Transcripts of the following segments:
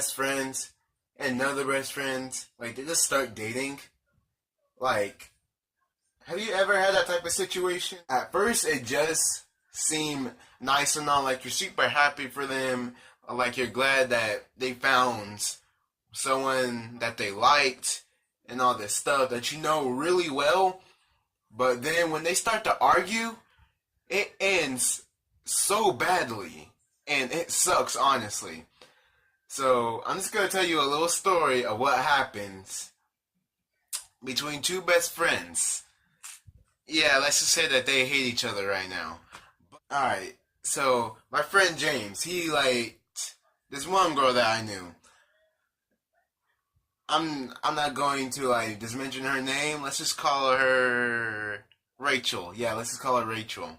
best friends and another best friends, like they just start dating. Like, have you ever had that type of situation? At first, it just seemed nice and all, like you're super happy for them, like you're glad that they found someone that they liked and all this stuff that you know really well. But then when they start to argue, it ends so badly, and it sucks, honestly. So I'm just gonna tell you a little story of what happens between two best friends. Yeah, let's just say that they hate each other right now. Alright, so my friend James, he liked this one girl that I knew. I'm not going to like just mention her name. Let's just call her Rachel. Yeah, let's just call her Rachel.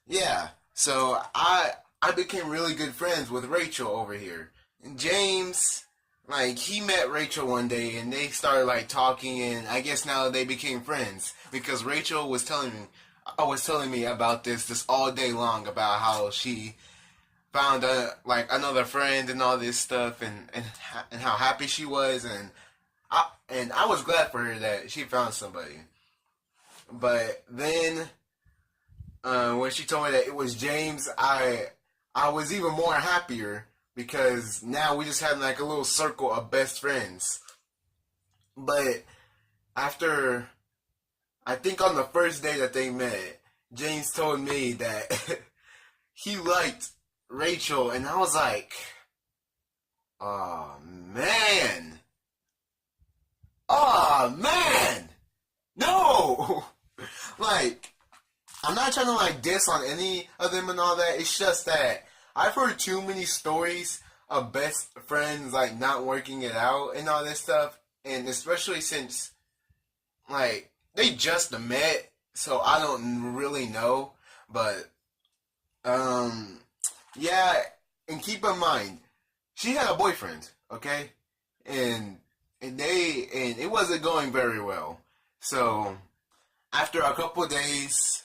Yeah. So I became really good friends with Rachel over here. And James, like he met Rachel one day and they started like talking, and I guess now they became friends because Rachel was telling me about this all day long about how she found like another friend and all this stuff, and how happy she was, and I was glad for her that she found somebody. But then when she told me that it was James, I was even more happier because now we just had like a little circle of best friends. But after, I think on the first day that they met, James told me that he liked Rachel, and I was like, oh man, oh man, no, like, I'm not trying to like diss on any of them and all that. It's just that I've heard too many stories of best friends like not working it out and all this stuff, and especially since like they just met, so I don't really know, but yeah, and keep in mind, she had a boyfriend, okay, and and it wasn't going very well. So after a couple of days,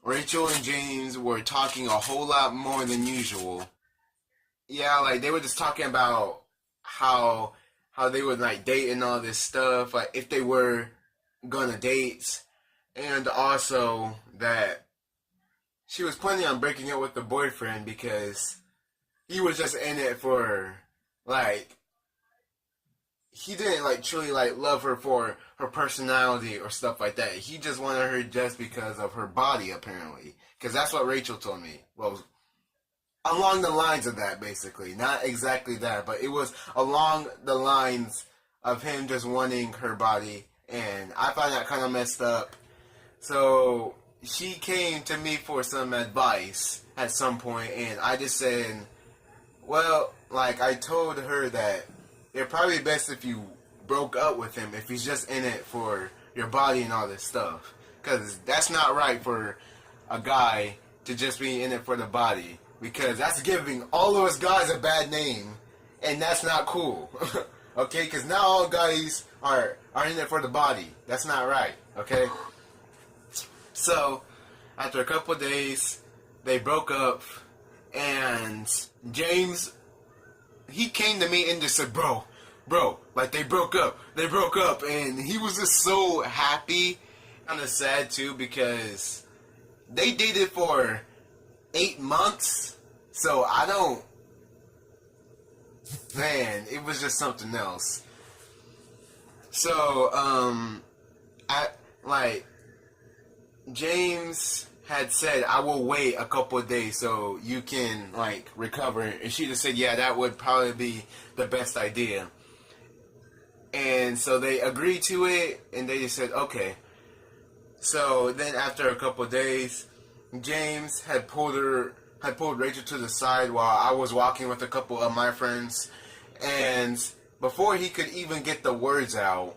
Rachel and James were talking a whole lot more than usual. Yeah, like they were just talking about how they would like date and all this stuff, like if they were gonna date, and also that she was planning on breaking up with the boyfriend because he was just in it for like he didn't like truly like love her for her personality or stuff like that. He just wanted her just because of her body, apparently. Because that's what Rachel told me. Well, along the lines of that, basically. Not exactly that, but it was along the lines of him just wanting her body, and I find that kind of messed up. So she came to me for some advice at some point, and I just said, well, like I told her that it'd probably be best if you broke up with him if he's just in it for your body and all this stuff. Because that's not right for a guy to just be in it for the body. Because that's giving all of us guys a bad name, and that's not cool. Okay? Because now all guys are in it for the body. That's not right. Okay? So, after a couple of days, they broke up, and James, he came to me and just said, bro, like they broke up, and he was just so happy, kind of sad too, because they dated for 8 months, so I don't, man, it was just something else. So, I, like, James had said, I will wait a couple of days so you can, like, recover. And she just said, yeah, that would probably be the best idea. And so they agreed to it, and they just said, okay. So then after a couple of days, James had pulled Rachel to the side while I was walking with a couple of my friends. And before he could even get the words out,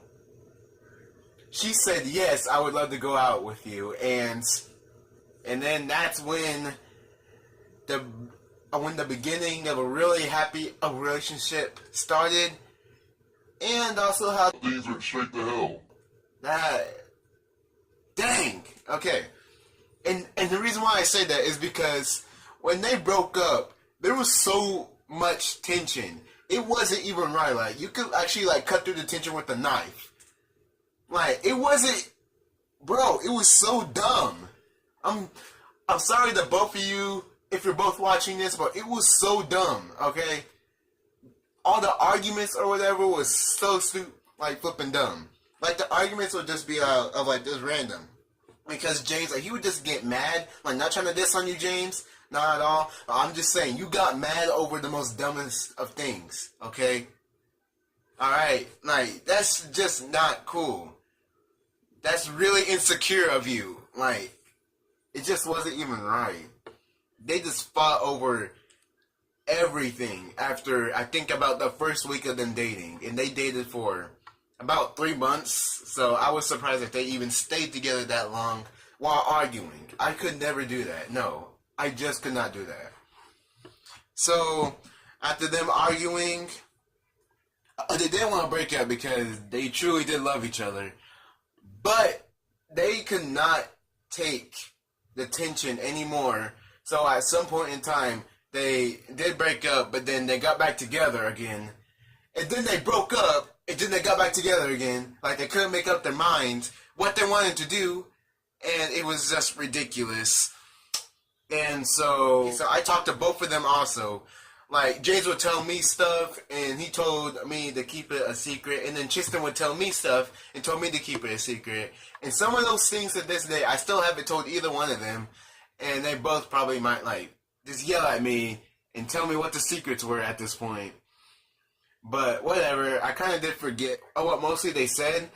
she said, yes, I would love to go out with you. And then that's when the beginning of a really happy relationship started. And also how things went straight to hell. Dang. Okay. And the reason why I say that is because when they broke up, there was so much tension. It wasn't even right. Like, you could actually, like, cut through the tension with a knife. Like, it wasn't, bro, it was so dumb. I'm sorry to both of you if you're both watching this, but it was so dumb, okay? All the arguments or whatever was so like, flipping dumb. Like, the arguments would just be of like, just random. Because James, like, he would just get mad. Like, not trying to diss on you, James. Not at all. I'm just saying, you got mad over the most dumbest of things, okay? Alright? Like, that's just not cool. That's really insecure of you. Like, it just wasn't even right. They just fought over everything after, I think, about the first week of them dating. And they dated for about 3 months. So I was surprised that they even stayed together that long while arguing. I could never do that. No, I just could not do that. So after them arguing, they didn't want to break up because they truly did love each other. But they could not take the tension anymore. So at some point in time, they did break up, but then they got back together again. And then they broke up, and then they got back together again. Like, they couldn't make up their minds what they wanted to do, and it was just ridiculous. And so I talked to both of them also. Like, James would tell me stuff, and he told me to keep it a secret. And then Tristan would tell me stuff, and told me to keep it a secret. And some of those things to this day, I still haven't told either one of them. And they both probably might, like, just yell at me and tell me what the secrets were at this point. But whatever, I kind of did forget what mostly they said.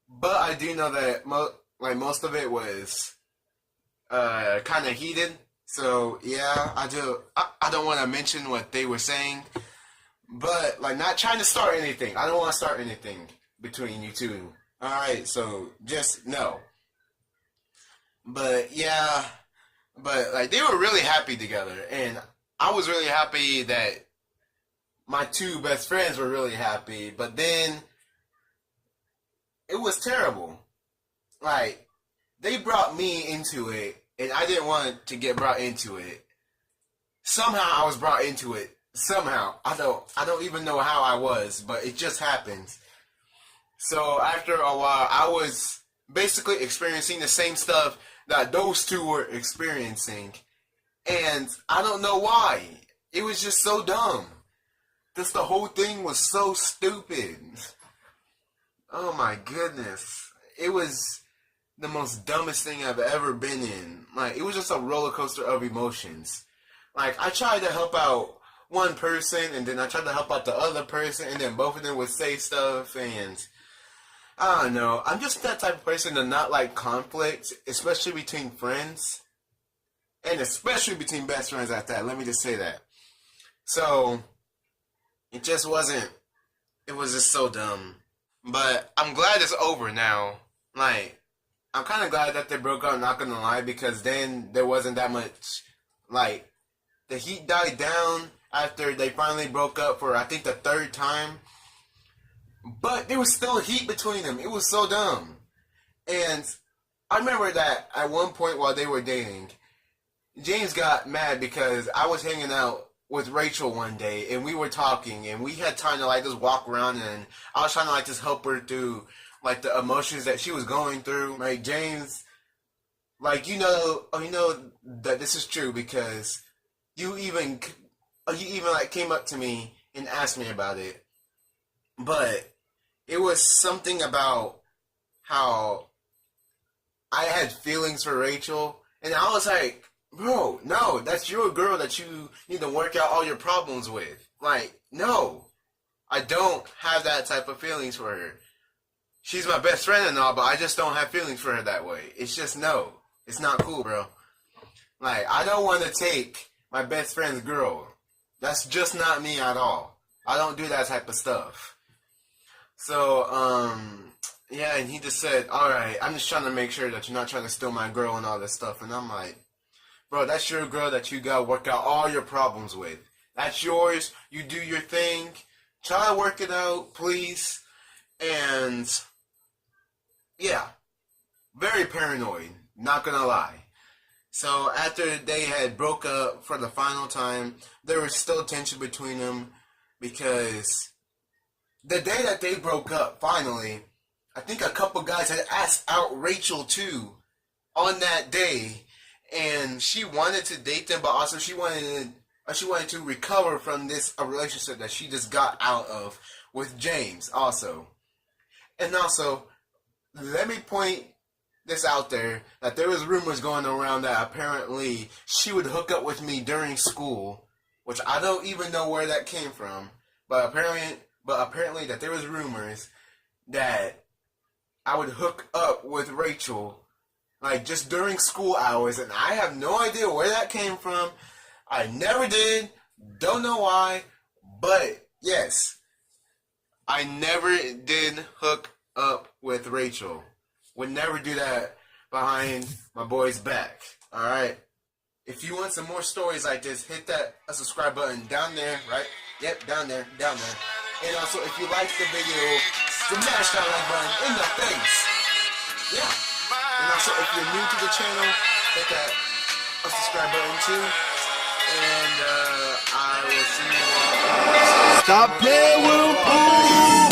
But I do know that most of it was kind of heated. So yeah, I don't want to mention what they were saying. But, like, not trying to start anything. I don't want to start anything between you two. Alright, so just no. But yeah, but, like, they were really happy together. And I was really happy that my two best friends were really happy. But then it was terrible. Like, they brought me into it, and I didn't want to get brought into it. Somehow I was brought into it. Somehow. I don't even know how I was, but it just happens. So after a while, I was basically experiencing the same stuff that those two were experiencing. And I don't know why. It was just so dumb. Just the whole thing was so stupid. Oh my goodness. It was the most dumbest thing I've ever been in. Like, it was just a roller coaster of emotions. Like, I tried to help out one person, and then I tried to help out the other person, and then both of them would say stuff, and I don't know. I'm just that type of person to not like conflict, especially between friends, and especially between best friends at that. Let me just say that. So, it just wasn't, it was just so dumb. But I'm glad it's over now. Like, I'm kind of glad that they broke up, not gonna lie, because then there wasn't that much, like, the heat died down after they finally broke up for, I think, the third time. But there was still heat between them. It was so dumb. And I remember that at one point while they were dating, James got mad because I was hanging out with Rachel one day, and we were talking, and we had time to, like, just walk around, and I was trying to, like, just help her through, like, the emotions that she was going through. Like, James, like, you know that this is true because you even like came up to me and asked me about it. But it was something about how I had feelings for Rachel, and I was like, bro, no, that's your girl that you need to work out all your problems with. Like, no, I don't have that type of feelings for her. She's my best friend and all, but I just don't have feelings for her that way. It's just no. It's not cool, bro. Like, I don't want to take my best friend's girl. That's just not me at all. I don't do that type of stuff. So, yeah, and he just said, alright, I'm just trying to make sure that you're not trying to steal my girl and all this stuff. And I'm like, bro, that's your girl that you gotta work out all your problems with. That's yours. You do your thing. Try to work it out, please. And yeah, very paranoid, not gonna lie. So after they had broke up for the final time, there was still tension between them because the day that they broke up, finally, I think a couple guys had asked out Rachel too on that day, and she wanted to date them, but also she wanted to recover from this a relationship that she just got out of with James also. And also, let me point this out there that there was rumors going around that apparently she would hook up with me during school, which I don't even know where that came from, but apparently that there was rumors that I would hook up with Rachel like just during school hours, and I have no idea where that came from. I never did, don't know why, but yes, I never did hook up with Rachel. Would never do that behind my boy's back. Alright? If you want some more stories like this, hit that subscribe button down there, right? Yep, down there. And also, if you like the video, smash that like button in the face. Yeah. And also, if you're new to the channel, hit that subscribe button too. And I will see you all. Stop playing with them,